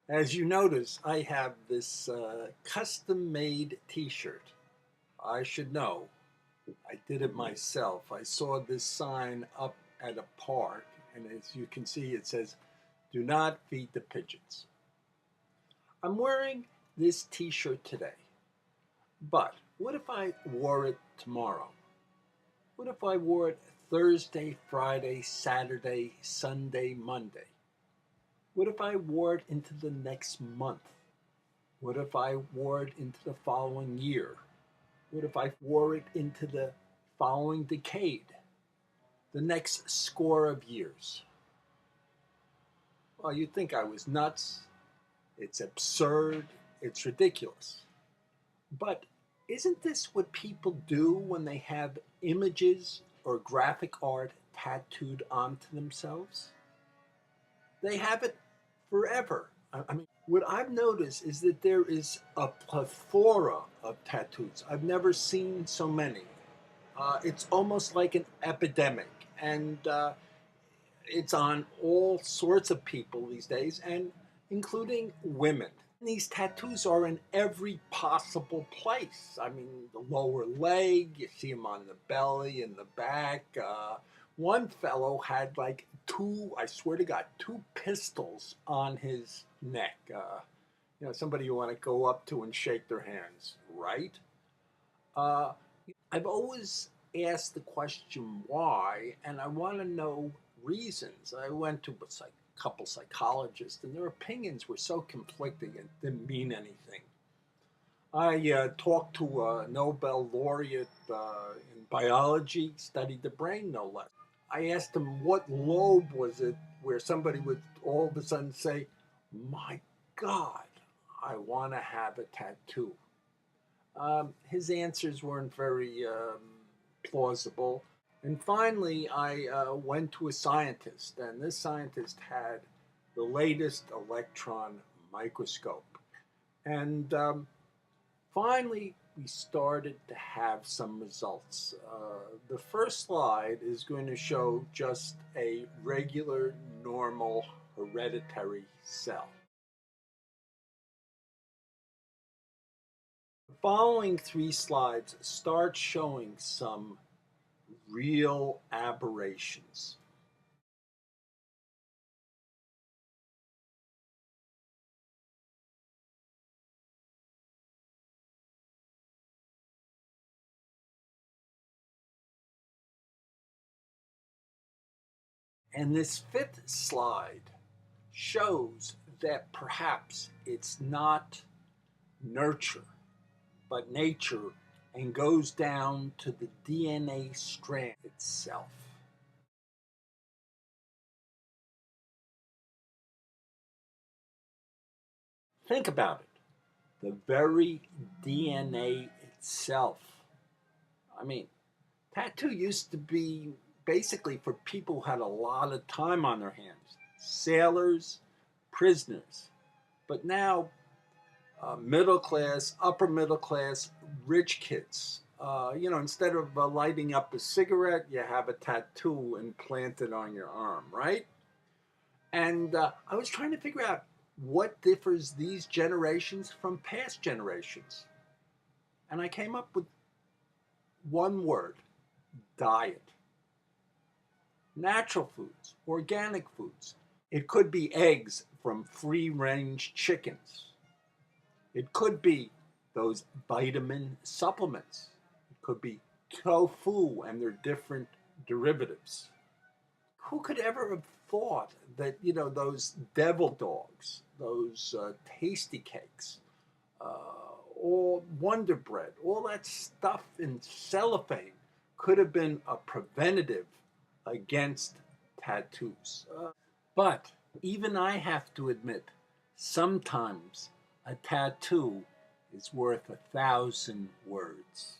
As you notice, I have this custom-made t-shirt. I should know. I did it myself. I saw this sign up at a park, and as you can see, it says, "Do not feed the pigeons." I'm wearing this t-shirt today, but what if I wore it tomorrow? What if I wore it Thursday, Friday, Saturday, Sunday, Monday? What if I wore it into the next month? What if I wore it into the following year? What if I wore it into the following decade? The next score of years? Well, you'd think I was nuts. It's absurd. It's ridiculous. But isn't this what people do when they have images or graphic art tattooed onto themselves? They have it forever. I mean, what I've noticed is that there is a plethora of tattoos. I've never seen so many. It's almost like an epidemic, and it's on all sorts of people these days, and including women. These tattoos are in every possible place. I mean, the lower leg, you see them on the belly and the back. One fellow had like two, I swear to God, two pistols on his neck. Somebody you want to go up to and shake their hands, right? Uh, I've always asked the question why, and I want to know reasons. I went to a couple psychologists, and their opinions were so conflicting and didn't mean anything. I talked to a Nobel laureate in biology, studied the brain no less. I asked him what lobe was it where somebody would all of a sudden say, "My God, I want to have a tattoo." His answers weren't very plausible. And finally, I went to a scientist, and this scientist had the latest electron microscope. And finally, we started to have some results. The first slide is going to show just a regular, normal, hereditary cell. The following three slides start showing some real aberrations. And this fifth slide shows that perhaps it's not nurture, but nature, and goes down to the DNA strand itself. Think about it. The very DNA itself. I mean, tattoo used to be basically for people who had a lot of time on their hands, sailors, prisoners. But now, middle class, upper middle class, rich kids. Instead of lighting up a cigarette, you have a tattoo implanted on your arm, right? And I was trying to figure out what differs these generations from past generations. And I came up with one word: diet. Natural foods, organic foods. It could be eggs from free-range chickens. It could be those vitamin supplements. It could be tofu and their different derivatives. Who could ever have thought that, those devil dogs, those tasty cakes, all Wonder Bread, all that stuff in cellophane could have been a preventative against tattoos. But even I have to admit, sometimes a tattoo is worth 1,000 words.